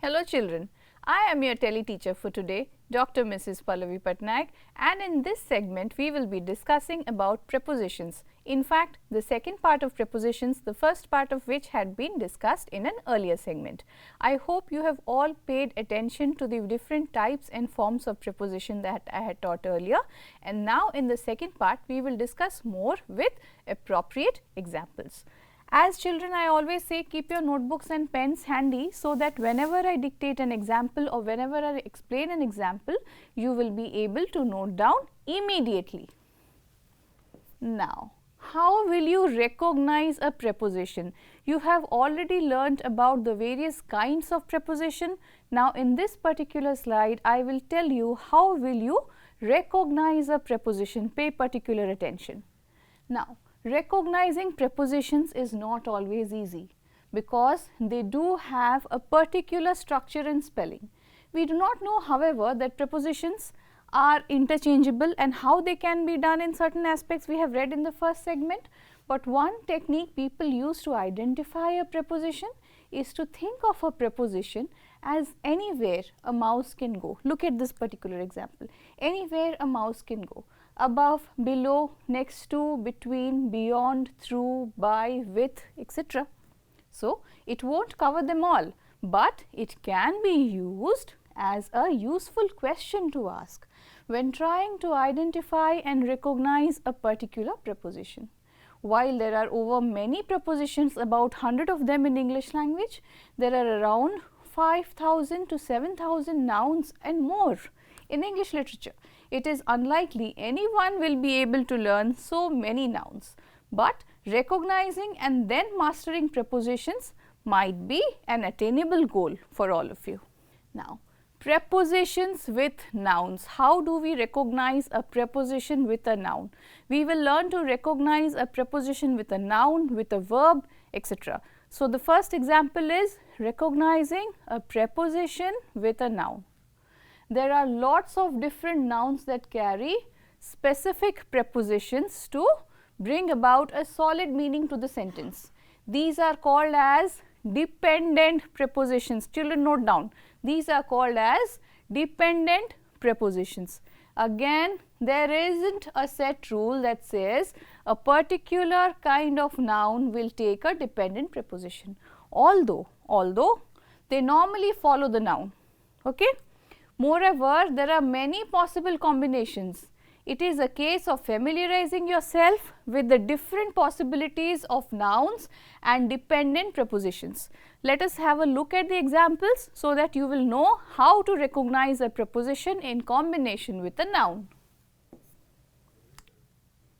Hello children, I am your tele teacher for today, Dr. Mrs. Pallavi Patnaik, and in this segment we will be discussing about prepositions. In fact, the second part of prepositions, the first part of which had been discussed in an earlier segment. I hope you have all paid attention to the different types and forms of preposition that I had taught earlier, and now in the second part we will discuss more with appropriate examples. As children, I always say keep your notebooks and pens handy so that whenever I dictate an example or whenever I explain an example, you will be able to note down immediately. Now, how will you recognize a preposition? You have already learnt about the various kinds of preposition. Now, in this particular slide, I will tell you how will you recognize a preposition. Pay particular attention. Now, recognizing prepositions is not always easy because they do have a particular structure and spelling. We do not know, however, that prepositions are interchangeable and how they can be done in certain aspects we have read in the first segment. But one technique people use to identify a preposition is to think of a preposition as anywhere a mouse can go. Look at this particular example. Anywhere a mouse can go. Above, below, next to, between, beyond, through, by, with, etc. So, it won't cover them all, but it can be used as a useful question to ask when trying to identify and recognize a particular preposition. While there are over many prepositions, about 100 of them in English language, there are around 5,000 to 7,000 nouns and more in English literature. It is unlikely anyone will be able to learn so many nouns, but recognizing and then mastering prepositions might be an attainable goal for all of you. Now, prepositions with nouns. How do we recognize a preposition with a noun? We will learn to recognize a preposition with a noun, with a verb, etc. So, the first example is recognizing a preposition with a noun. There are lots of different nouns that carry specific prepositions to bring about a solid meaning to the sentence. These are called as dependent prepositions. Children, note down. These are called as dependent prepositions. Again, there isn't a set rule that says a particular kind of noun will take a dependent preposition, although they normally follow the noun. Okay? Moreover, there are many possible combinations. It is a case of familiarizing yourself with the different possibilities of nouns and dependent prepositions. Let us have a look at the examples so that you will know how to recognize a preposition in combination with a noun.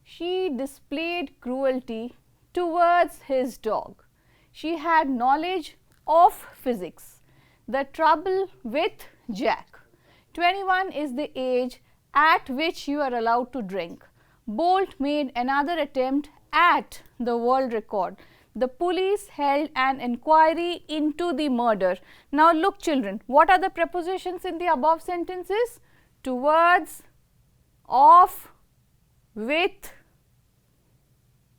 She displayed cruelty towards his dog. She had knowledge of physics. The trouble with Jack. 21 is the age at which you are allowed to drink. Bolt made another attempt at the world record. The police held an inquiry into the murder. Now look children, what are the prepositions in the above sentences? Towards, of, with,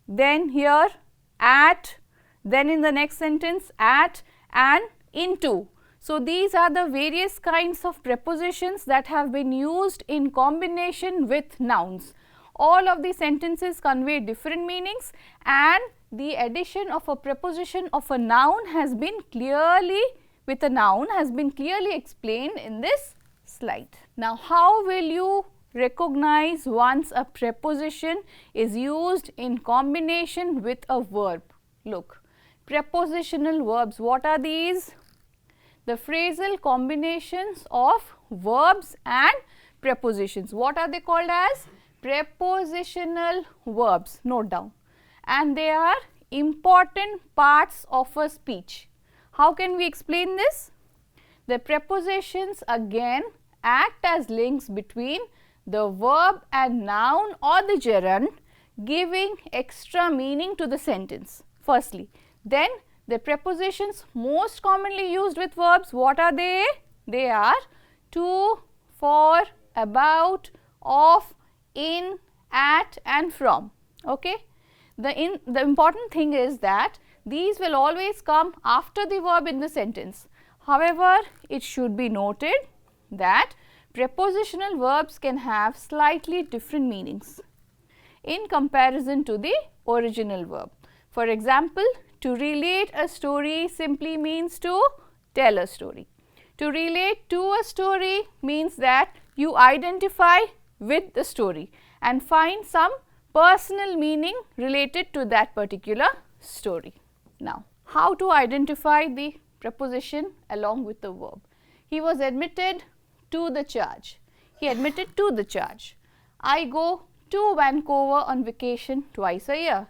then here at, then in the next sentence at and into. So, these are the various kinds of prepositions that have been used in combination with nouns. All of the sentences convey different meanings and the addition of a preposition of a noun has been clearly explained in this slide. Now, how will you recognize once a preposition is used in combination with a verb? Look, prepositional verbs, what are these? The phrasal combinations of verbs and prepositions. What are they called as? Prepositional verbs. Note down. And they are important parts of a speech. How can we explain this? The prepositions again act as links between the verb and noun or the gerund, giving extra meaning to the sentence. Firstly, then the prepositions most commonly used with verbs, what are they? They are to, for, about, of, in, at and from. Okay? The important thing is that these will always come after the verb in the sentence. However, it should be noted that prepositional verbs can have slightly different meanings in comparison to the original verb. For example, to relate a story simply means to tell a story. To relate to a story means that you identify with the story and find some personal meaning related to that particular story. Now, how to identify the preposition along with the verb? He was admitted to the charge. He admitted to the charge. I go to Vancouver on vacation twice a year.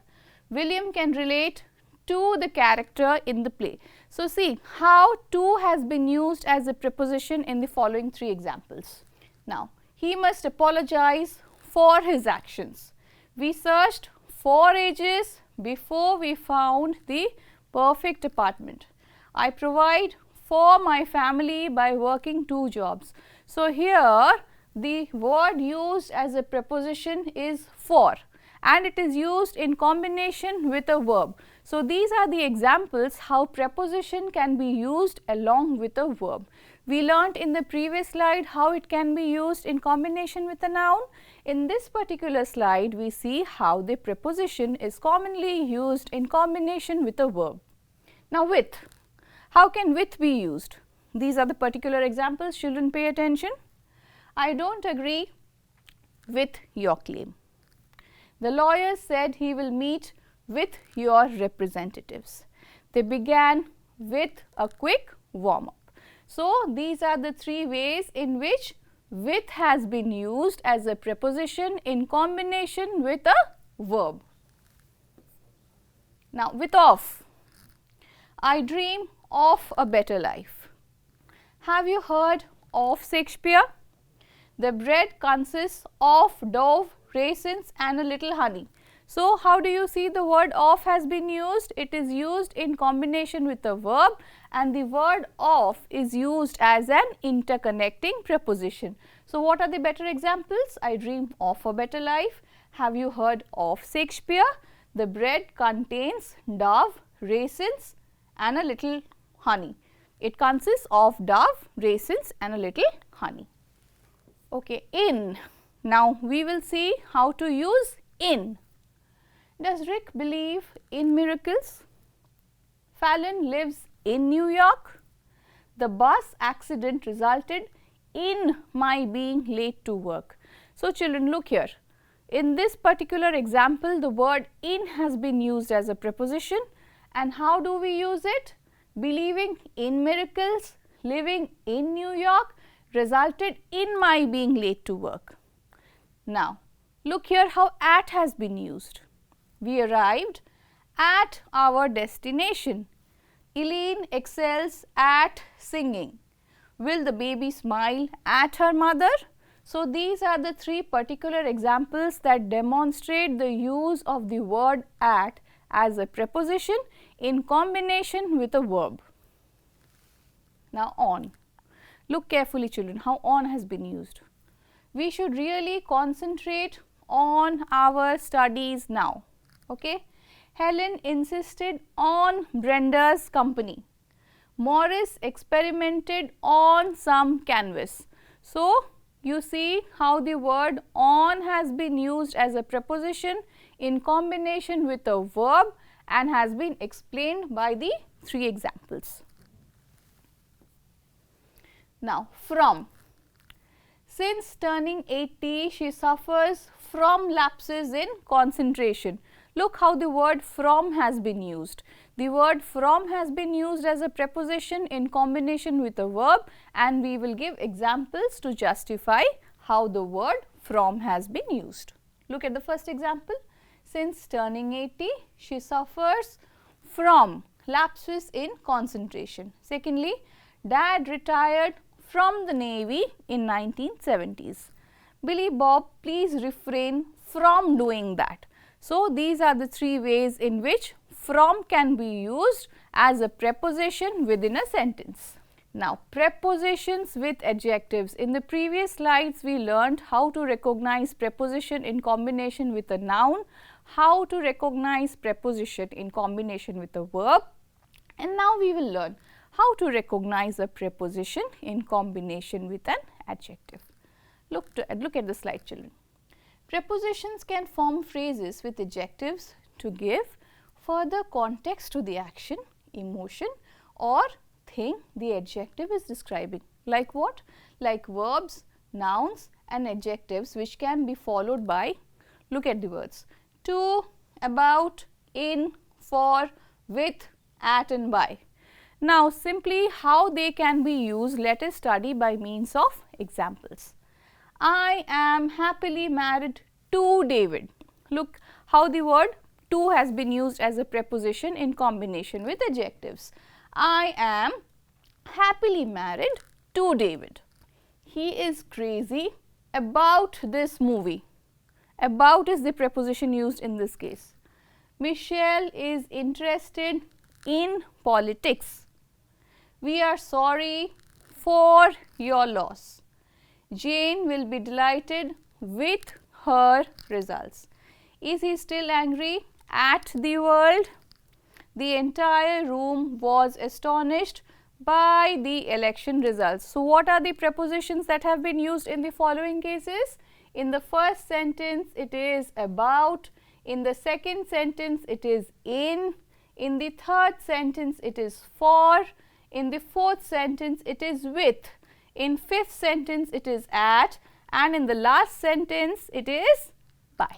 William can relate to the character in the play. So, see how to has been used as a preposition in the following three examples. Now, he must apologize for his actions. We searched for ages before we found the perfect apartment. I provide for my family by working 2 jobs. So, here the word used as a preposition is for, and it is used in combination with a verb. So, these are the examples how preposition can be used along with a verb. We learnt in the previous slide how it can be used in combination with a noun. In this particular slide, we see how the preposition is commonly used in combination with a verb. Now, with. How can with be used? These are the particular examples. Children, pay attention. I don't agree with your claim. The lawyer said he will meet with your representatives. They began with a quick warm up. So, these are the 3 ways in which with has been used as a preposition in combination with a verb. Now, with of. I dream of a better life. Have you heard of Shakespeare? The bread consists of dough, raisins and a little honey. So, how do you see the word of has been used? It is used in combination with a verb, and the word of is used as an interconnecting preposition. So, what are the better examples? I dream of a better life. Have you heard of Shakespeare? The bread contains dough, raisins and a little honey. It consists of dough, raisins and a little honey. Okay, in. Now, we will see how to use in. Does Rick believe in miracles? Fallon lives in New York. The bus accident resulted in my being late to work. So, children, look here. In this particular example, the word in has been used as a preposition. And how do we use it? Believing in miracles, living in New York resulted in my being late to work. Now, look here how at has been used. We arrived at our destination. Eileen excels at singing. Will the baby smile at her mother? So, these are the 3 particular examples that demonstrate the use of the word at as a preposition in combination with a verb. Now, on. Look carefully, children, how on has been used. We should really concentrate on our studies now. Okay. Helen insisted on Brenda's company. Morris experimented on some canvas. So, you see how the word on has been used as a preposition in combination with a verb and has been explained by the 3 examples. Now, from. Since turning 80, she suffers from lapses in concentration. Look how the word from has been used. The word from has been used as a preposition in combination with a verb, and we will give examples to justify how the word from has been used. Look at the first example. Since turning 80, she suffers from lapses in concentration. Secondly, Dad retired from the Navy in 1970s. Billy Bob, please refrain from doing that. So, these are the 3 ways in which from can be used as a preposition within a sentence. Now, prepositions with adjectives. In the previous slides, we learned how to recognize preposition in combination with a noun, how to recognize preposition in combination with a verb, and now we will learn how to recognize a preposition in combination with an adjective. Look at the slide, children. Prepositions can form phrases with adjectives to give further context to the action, emotion or thing the adjective is describing. Like what? Like verbs, nouns and adjectives which can be followed by, look at the words, to, about, in, for, with, at and by. Now, simply how they can be used, let us study by means of examples. I am happily married to David. Look how the word to has been used as a preposition in combination with adjectives. I am happily married to David. He is crazy about this movie. About is the preposition used in this case. Michelle is interested in politics. We are sorry for your loss. Jane will be delighted with her results. Is he still angry at the world? The entire room was astonished by the election results. So, what are the prepositions that have been used in the following cases? In the first sentence, it is about. In the second sentence, it is in. In the third sentence, it is for. In the fourth sentence, it is with. In fifth sentence, it is at. And in the last sentence, it is by.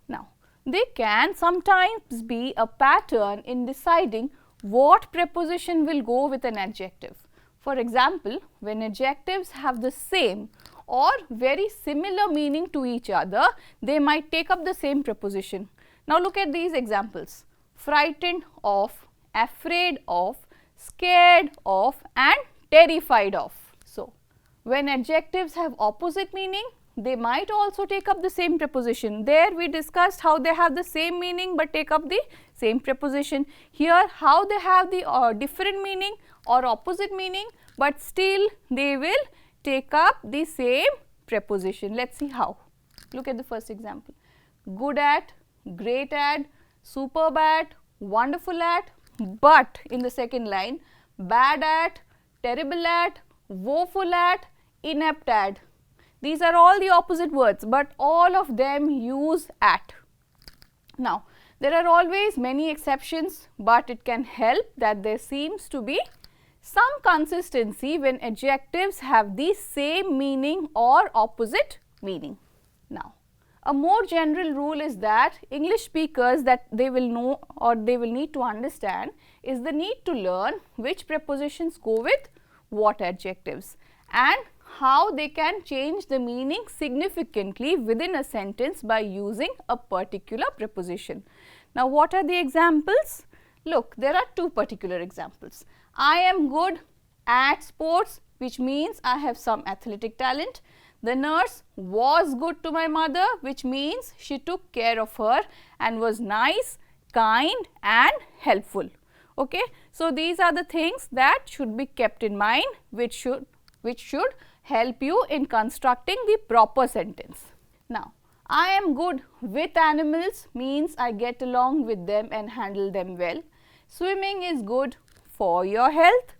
Now, there can sometimes be a pattern in deciding what preposition will go with an adjective. For example, when adjectives have the same or very similar meaning to each other, they might take up the same preposition. Now, look at these examples: frightened of, afraid of, scared of and terrified of. So, when adjectives have opposite meaning, they might also take up the same preposition. There we discussed how they have the same meaning but take up the same preposition. Here how they have the different meaning or opposite meaning, but still they will take up the same preposition. Let us see how. Look at the first example: good at, great at, superb at, wonderful at, but in the second line, bad at, terrible at, woeful at, inept at. These are all the opposite words, but all of them use at. Now, there are always many exceptions, but it can help that there seems to be some consistency when adjectives have the same meaning or opposite meaning. Now, a more general rule is that English speakers that they will know or they will need to understand is the need to learn which prepositions go with what adjectives and how they can change the meaning significantly within a sentence by using a particular preposition. Now, what are the examples? Look, there are two particular examples. I am good at sports, which means I have some athletic talent. The nurse was good to my mother, which means she took care of her and was nice, kind and helpful. Okay? So, these are the things that should be kept in mind, which should help you in constructing the proper sentence. Now, I am good with animals means I get along with them and handle them well. Swimming is good for your health.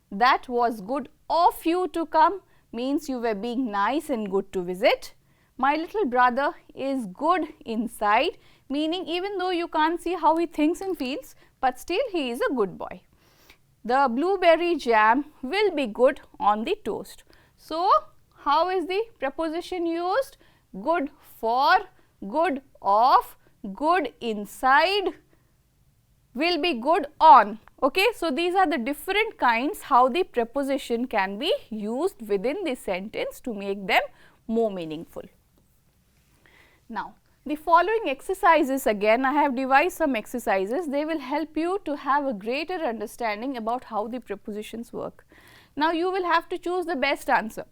That was good of you to come means you were being nice and good to visit. My little brother is good inside, meaning even though you can't see how he thinks and feels, but still he is a good boy. The blueberry jam will be good on the toast. So, how is the preposition used? Good for, good of, good inside, will be good on. Okay? So, these are the different kinds how the preposition can be used within the sentence to make them more meaningful. Now, the following exercises, again I have devised some exercises, they will help you to have a greater understanding about how the prepositions work. Now, you will have to choose the best answer.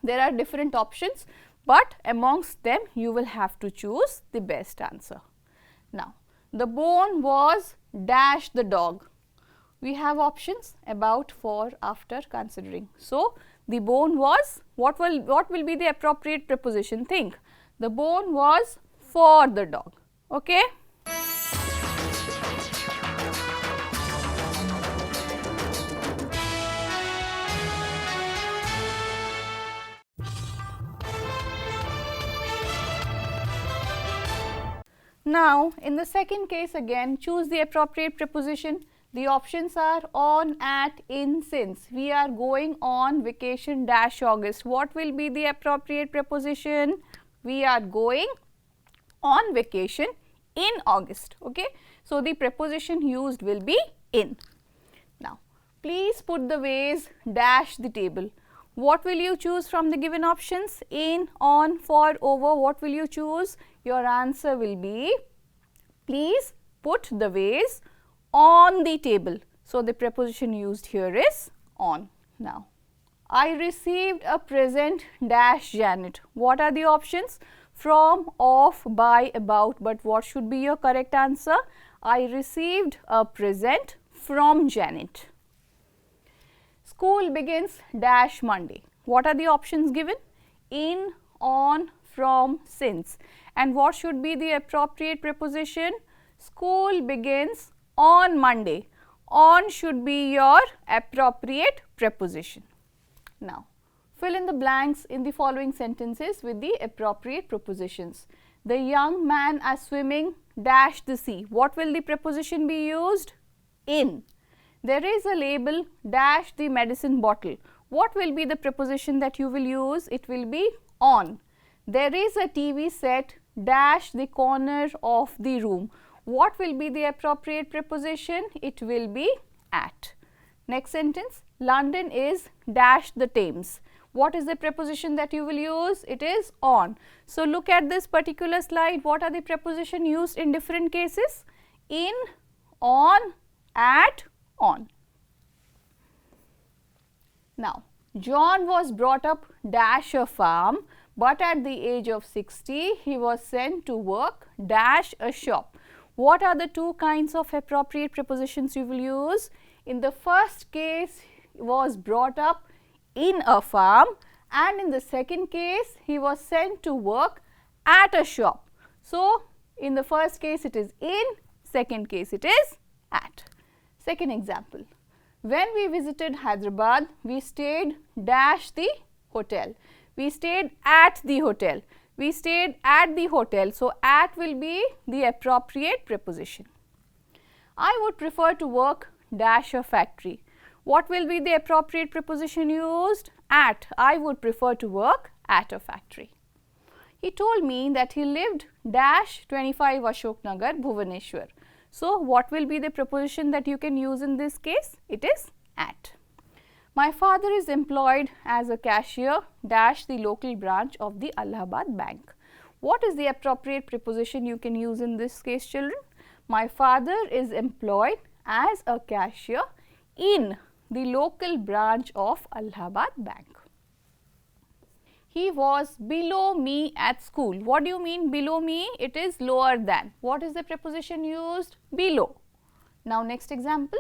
There are different options, but amongst them you will have to choose the best answer. Now, the bone was dash the dog. We have options about, for, after, considering. So, the bone was, what will be the appropriate preposition? Think. The bone was for the dog. Okay? Now, in the second case again, choose the appropriate preposition. The options are on, at, in, since. We are going on vacation dash August. What will be the appropriate preposition? We are going on vacation in August. Okay. So, the preposition used will be in. Now, please put the vase dash the table. What will you choose from the given options? In, on, for, over. What will you choose? Your answer will be, please put the vase on the table. So, the preposition used here is on. Now, I received a present dash Janet. What are the options? From, of, by, about. But what should be your correct answer? I received a present from Janet. School begins dash Monday. What are the options given? In, on, from, since. And what should be the appropriate preposition? School begins on Monday. On should be your appropriate preposition. Now, fill in the blanks in the following sentences with the appropriate prepositions. The young man is swimming dash the sea. What will the preposition be used? In. There is a label dash the medicine bottle. What will be the preposition that you will use? It will be on. There is a TV set dash the corner of the room. What will be the appropriate preposition? It will be at. Next sentence, London is dash the Thames. What is the preposition that you will use? It is on. So, look at this particular slide. What are the preposition used in different cases? In, on, at, on. Now, John was brought up dash a farm, but at the age of 60, he was sent to work dash a shop. What are the two kinds of appropriate prepositions you will use? In the first case, he was brought up in a farm, and in the second case, he was sent to work at a shop. So, in the first case, it is in, second case, it is at. Second example, when we visited Hyderabad, we stayed dash the hotel. We stayed at the hotel. We stayed at the hotel. So, at will be the appropriate preposition. I would prefer to work dash a factory. What will be the appropriate preposition used? At. I would prefer to work at a factory. He told me that he lived dash 25 Ashok Nagar, Bhubaneswar. So, what will be the preposition that you can use in this case? It is at. My father is employed as a cashier dash the local branch of the Allahabad Bank. What is the appropriate preposition you can use in this case, children? My father is employed as a cashier in the local branch of Allahabad Bank. He was below me at school. What do you mean below me? It is lower than. What is the preposition used? Below. Now, next example.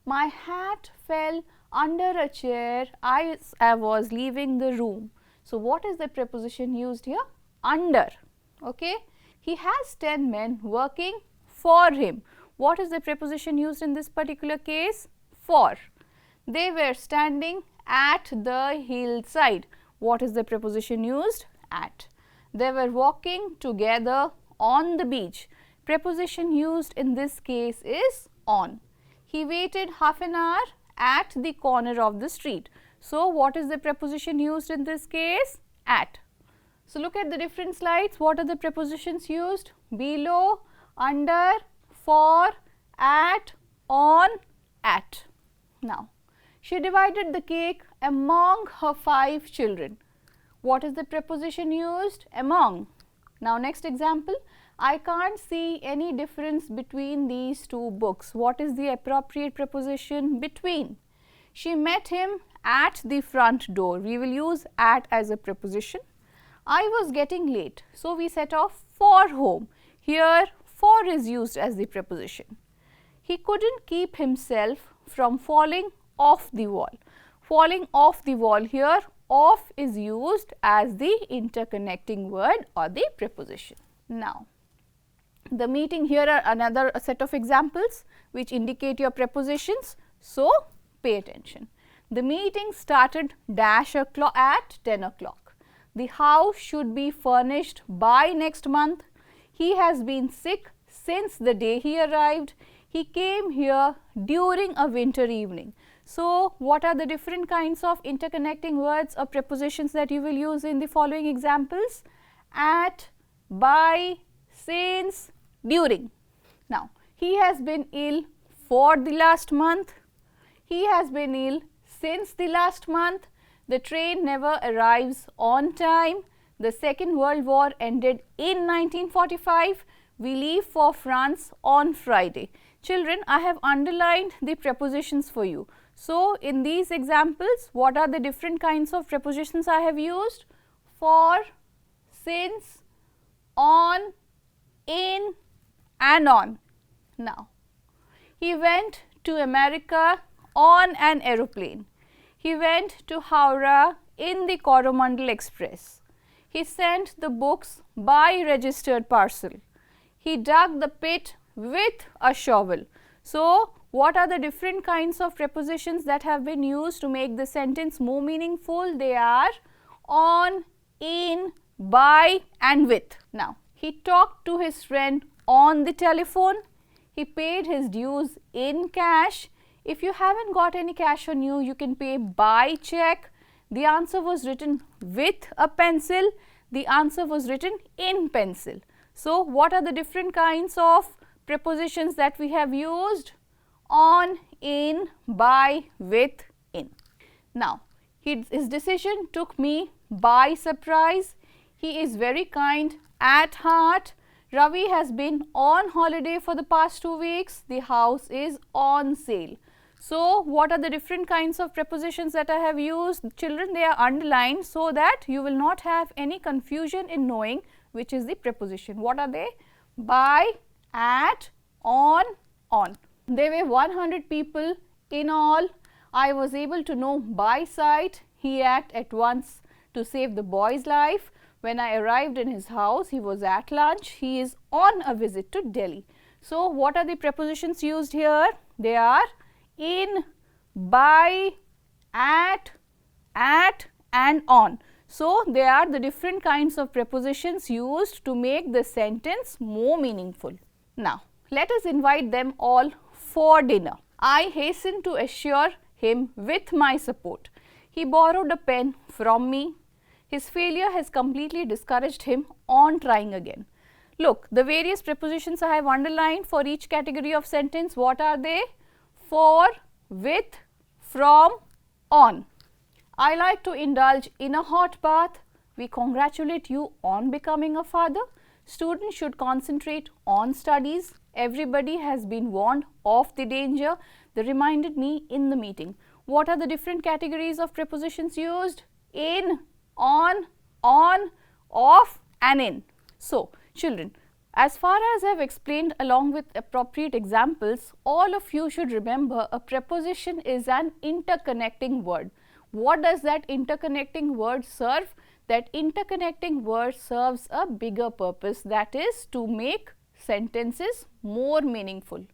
My hat fell under a chair as I was leaving the room. So, what is the preposition used here? Under. Okay. He has 10 men working for him. What is the preposition used in this particular case? For. They were standing at the hillside. What is the preposition used? At. They were walking together on the beach. Preposition used in this case is on. He waited half an hour at the corner of the street. So, what is the preposition used in this case? At. So, look at the different slides. What are the prepositions used? Below, under, for, at, on, at. Now, she divided the cake among her 5 children. What is the preposition used? Among. Now, next example. I can't see any difference between these two books. What is the appropriate preposition? Between. She met him at the front door. We will use at as a preposition. I was getting late, so we set off for home. Here, for is used as the preposition. He couldn't keep himself from falling off the wall. Falling off the wall here, off is used as the interconnecting word or the preposition. Now, the meeting, here are another set of examples which indicate your prepositions. So, pay attention. The meeting started dash o'clock at 10 o'clock. The house should be furnished by next month. He has been sick since the day he arrived. He came here during a winter evening. So, what are the different kinds of interconnecting words or prepositions that you will use in the following examples? At, by, since, during. Now, he has been ill for the last month. He has been ill since the last month. The train never arrives on time. The Second World War ended in 1945. We leave for France on Friday. Children, I have underlined the prepositions for you. So, in these examples, what are the different kinds of prepositions I have used? For, since, on, in and on. Now, he went to America on an aeroplane. He went to Howrah in the Coromandel Express. He sent the books by registered parcel. He dug the pit with a shovel. So, what are the different kinds of prepositions that have been used to make the sentence more meaningful? They are on, in, by and with. Now, he talked to his friend on the telephone. He paid his dues in cash. If you haven't got any cash on you, you can pay by check. The answer was written with a pencil. The answer was written in pencil. So, what are the different kinds of prepositions that we have used? On, in, by, with, in. Now, his decision took me by surprise. He is very kind at heart. Ravi has been on holiday for the past 2 weeks. The house is on sale. So, what are the different kinds of prepositions that I have used? Children, they are underlined so that you will not have any confusion in knowing which is the preposition. What are they? By, at, on. There were 100 people in all. I was able to know by sight. He acted at once to save the boy's life. When I arrived in his house, he was at lunch. He is on a visit to Delhi. So, what are the prepositions used here? They are in, by, at and on. So, they are the different kinds of prepositions used to make the sentence more meaningful. Now, let us invite them all for dinner. I hasten to assure him with my support. He borrowed a pen from me. His failure has completely discouraged him on trying again. Look, the various prepositions I have underlined for each category of sentence, what are they? For, with, from, on. I like to indulge in a hot bath. We congratulate you on becoming a father. Students should concentrate on studies. Everybody has been warned of the danger. They reminded me in the meeting. What are the different categories of prepositions used? In, on, off and in. So, children, as far as I have explained along with appropriate examples, all of you should remember a preposition is an interconnecting word. What does that interconnecting word serve? That interconnecting word serves a bigger purpose, that is to make sentences more meaningful.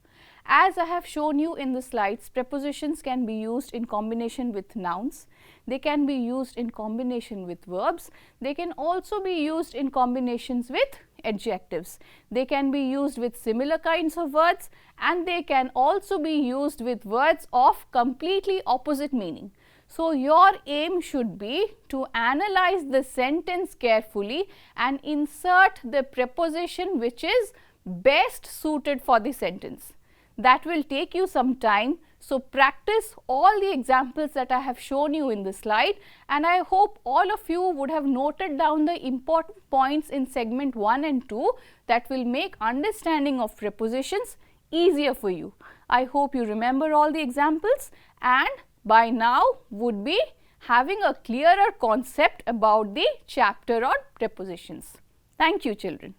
As I have shown you in the slides, prepositions can be used in combination with nouns. They can be used in combination with verbs. They can also be used in combinations with adjectives. They can be used with similar kinds of words, and they can also be used with words of completely opposite meaning. So, your aim should be to analyze the sentence carefully and insert the preposition which is best suited for the sentence. That will take you some time. So, practice all the examples that I have shown you in the slide, and I hope all of you would have noted down the important points in segment 1 and 2 that will make understanding of prepositions easier for you. I hope you remember all the examples and by now would be having a clearer concept about the chapter on prepositions. Thank you, children.